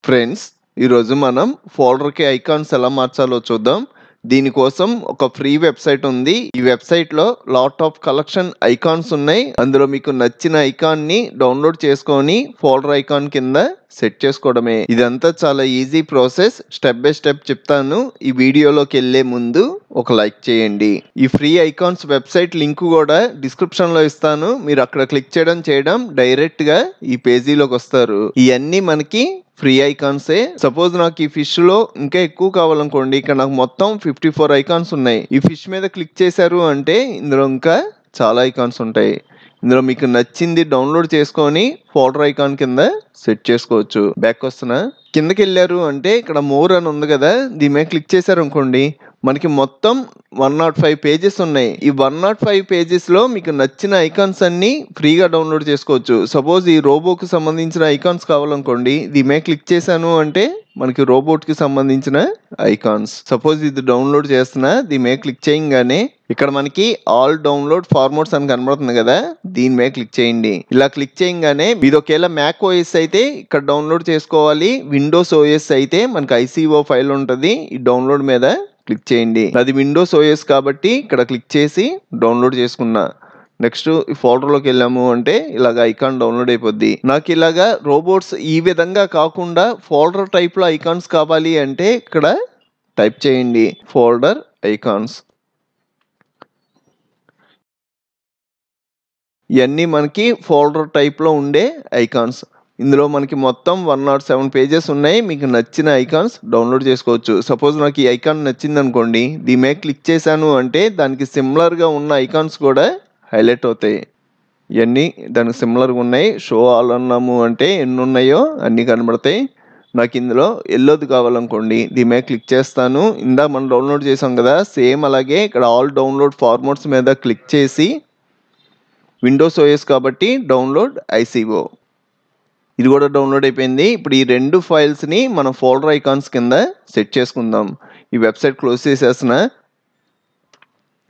Friends, ఈరోజు మనం ఫోల్డర్కి icons ఎలా మార్చాలో చూద్దాం. దీనికోసం ఒక ఫ్రీ వెబ్సైట్ ఉంది. ఈ వెబ్సైట్లో లాట్ ఆఫ్ కలెక్షన్ ఐకాన్స్ ఉన్నాయి. అందులో మీకు నచ్చిన ఐకాన్ని డౌన్లోడ్ చేసుకొని ఫోల్డర్ ఐకాన్ కింద సెట్ చేసుకోవడమే. ఇదంతా చాలా easy process. Step by step చెప్తాను. ఈ వీడియోలోకి వెళ్ళే ముందు ఒక లైక్ చేయండి. ఈ ఫ్రీ ఐకాన్స్ వెబ్సైట్ లింక్ కూడా డిస్క్రిప్షన్ లో ఇస్తాను. మీరు అక్కడ క్లిక్ చేయడం డైరెక్ట్ గా ఈ పేజీలోకి వస్తారు. ఇవన్నీ మనకి ఫ్రీ ఐకాన్సే. సపోజ్ నాకు ఈ ఫిష్ లో ఇంకా ఎక్కువ కావాలనుకోండి, ఇక్కడ నాకు మొత్తం 54 ఐకాన్స్ ఉన్నాయి. ఈ ఫిష్ మీద క్లిక్ చేశారు అంటే ఇందులో ఇంకా చాలా ఐకాన్స్ ఉంటాయి. ఇందులో మీకు నచ్చింది డౌన్లోడ్ చేసుకొని ఫోల్డర్ ఐకాన్ కింద సెట్ చేసుకోవచ్చు. బ్యాక్ వస్తున్నా, కిందకి వెళ్ళారు అంటే ఇక్కడ మోర్ అని ఉంది కదా, దీని మీద క్లిక్ చేశారు అనుకోండి, మనకి మొత్తం 105 పేజెస్ ఉన్నాయి. ఈ 105 పేజెస్ లో మీకు నచ్చిన ఐకాన్స్ అన్ని ఫ్రీగా డౌన్లోడ్ చేసుకోవచ్చు. సపోజ్ ఈ రోబోకి సంబంధించిన ఐకాన్స్ కావాలనుకోండి, దీని మీద క్లిక్ చేశాను అంటే మనకి రోబోట్ కి సంబంధించిన ఐకాన్స్. సపోజ్ ఇది డౌన్లోడ్ చేస్తున్నా, దీని మీద క్లిక్ చేయగానే ఇక్కడ మనకి ఆల్ డౌన్లోడ్ ఫార్మాట్స్ అని కనబడుతుంది కదా, దీని మీద క్లిక్ చేయండి. ఇలా క్లిక్ చేయగానే ఇది ఒకవేళ మ్యాక్ ఓఎస్ అయితే ఇక్కడ డౌన్లోడ్ చేసుకోవాలి, విండోస్ ఓఎస్ అయితే మనకి ICO ఫైల్ ఉంటుంది. ఈ డౌన్లోడ్ మీద క్లిక్ చేయండి. అది విండోస్ ఓఎస్ కాబట్టి ఇక్కడ క్లిక్ చేసి డౌన్లోడ్ చేసుకున్నా. నెక్స్ట్ ఈ ఫోల్డర్లోకి వెళ్ళాము అంటే ఇలాగ ఐకాన్ డౌన్లోడ్ అయిపోద్ది. నాకు ఇలాగా రోబోట్స్ ఈ విధంగా కాకుండా ఫోల్డర్ టైప్లో ఐకాన్స్ కావాలి అంటే ఇక్కడ టైప్ చేయండి ఫోల్డర్ ఐకాన్స్. ఇవన్నీ మనకి ఫోల్డర్ టైప్లో ఉండే ఐకాన్స్. ఇందులో మనకి మొత్తం 107 పేజెస్ ఉన్నాయి. మీకు నచ్చిన ఐకాన్స్ డౌన్లోడ్ చేసుకోవచ్చు. సపోజ్ నాకు ఈ ఐకాన్ నచ్చింది అనుకోండి, దీని మీద క్లిక్ చేశాను అంటే దానికి సిమిలర్గా ఉన్న ఐకాన్స్ కూడా హైలైట్ అవుతాయి. ఇవన్నీ దానికి సిమిలర్గా ఉన్నాయి. షో ఆల్ అన్నాము అంటే ఎన్ని ఉన్నాయో అన్నీ కనబడతాయి. నాకు ఇందులో ఎల్లోది కావాలనుకోండి, దీని మీద క్లిక్ చేస్తాను. ఇందా మనం డౌన్లోడ్ చేసాం కదా, సేమ్ అలాగే ఇక్కడ ఆల్ డౌన్లోడ్ ఫార్మాట్స్ మీద క్లిక్ చేసి విండోస్ ఓఎస్ కాబట్టి డౌన్లోడ్ ICO, ఇది కూడా డౌన్లోడ్ అయిపోయింది. ఇప్పుడు ఈ రెండు ఫైల్స్ని మనం ఫోల్డర్ ఐకాన్స్ కింద సెట్ చేసుకుందాం. ఈ వెబ్సైట్ క్లోజ్ చేసేస్తున్నా.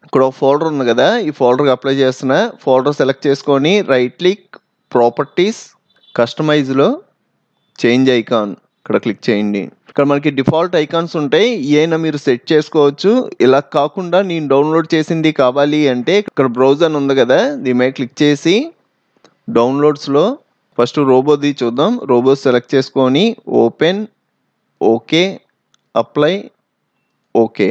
ఇక్కడ ఒక ఫోల్డర్ ఉంది కదా, ఈ ఫోల్డర్కి అప్లై చేస్తున్నా. ఫోల్డర్ సెలెక్ట్ చేసుకొని రైట్ క్లిక్, ప్రాపర్టీస్, కస్టమైజ్లో చేంజ్ ఐకాన్ ఇక్కడ క్లిక్ చేయండి. ఇక్కడ మనకి డిఫాల్ట్ ఐకాన్స్ ఉంటాయి, ఏమైనా మీరు సెట్ చేసుకోవచ్చు. ఇలా కాకుండా నేను డౌన్లోడ్ చేసింది కావాలి అంటే ఇక్కడ బ్రౌజర్ ఉంది కదా, దీని మీద క్లిక్ చేసి డౌన్లోడ్స్లో ఫస్ట్ రోబోది చూద్దాం. రోబో సెలెక్ట్ చేసుకొని ఓపెన్, ఓకే, అప్లై, ఓకే.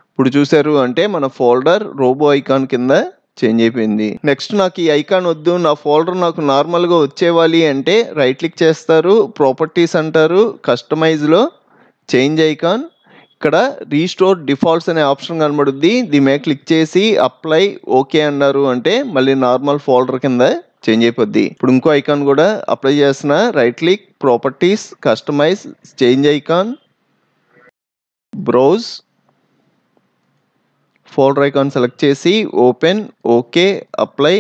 ఇప్పుడు చూసారు అంటే మన ఫోల్డర్ రోబో ఐకాన్ కింద చేంజ్ అయిపోయింది. నెక్స్ట్ నాకు ఈ ఐకాన్ వద్దు, నా ఫోల్డర్ నాకు నార్మల్గా వచ్చేవాలి అంటే రైట్ క్లిక్ చేస్తారు, ప్రాపర్టీస్ అంటారు, కస్టమైజ్లో చేంజ్ ఐకాన్, ఇక్కడ రీస్టోర్ డిఫాల్ట్స్ అనే ఆప్షన్ కనబడుద్ది. దీని మీద క్లిక్ చేసి అప్లై, ఓకే అన్నారు అంటే మళ్ళీ నార్మల్ ఫోల్డర్ కింద చేంజ్ అయిపోద్ది. ఇప్పుడు ఇంకో ఐకాన్ కూడా అప్లై చేస్తున్నా. Right click, properties, customize, change icon, browse, folder icon select చేసి ఓపెన్, ఓకే, అప్లై,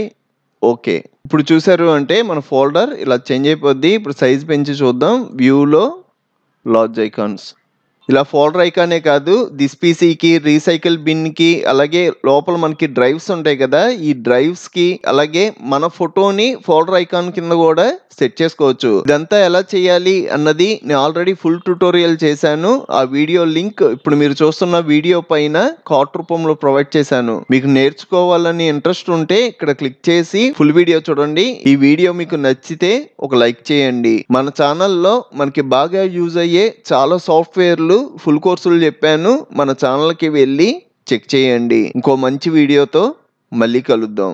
ఓకే. ఇప్పుడు చూసారు అంటే మన ఫోల్డర్ ఇలా చేంజ్ అయిపోద్ది. ఇప్పుడు సైజ్ పెంచి చూద్దాం. వ్యూలో లార్జ్ ఐకాన్స్. ఇలా ఫోల్డర్ ఐకానే కాదు, దిస్ పీసీకి, రీసైకిల్ బిన్కి, అలాగే లోపల మనకి డ్రైవ్స్ ఉంటాయి కదా, ఈ డ్రైవ్స్కి అలాగే మన ఫోటోని ఫోల్డర్ ఐకాన్ కింద కూడా సెట్ చేసుకోవచ్చు. ఇదంతా ఎలా చేయాలి అన్నది నేను ఆల్రెడీ ఫుల్ ట్యూటోరియల్ చేశాను. ఆ వీడియో లింక్ ఇప్పుడు మీరు చూస్తున్న వీడియో పైన కార్డ్ రూపంలో ప్రొవైడ్ చేశాను. మీకు నేర్చుకోవాలని ఇంట్రెస్ట్ ఉంటే ఇక్కడ క్లిక్ చేసి ఫుల్ వీడియో చూడండి. ఈ వీడియో మీకు నచ్చితే ఒక లైక్ చేయండి. మన ఛానల్లో మనకి బాగా యూజ్ అయ్యే చాలా సాఫ్ట్వేర్లు ఫుల్ కోర్సులు చెప్పాను. మన ఛానల్కి వెళ్ళి చెక్ చేయండి. ఇంకో మంచి వీడియోతో మళ్ళీ కలుద్దాం.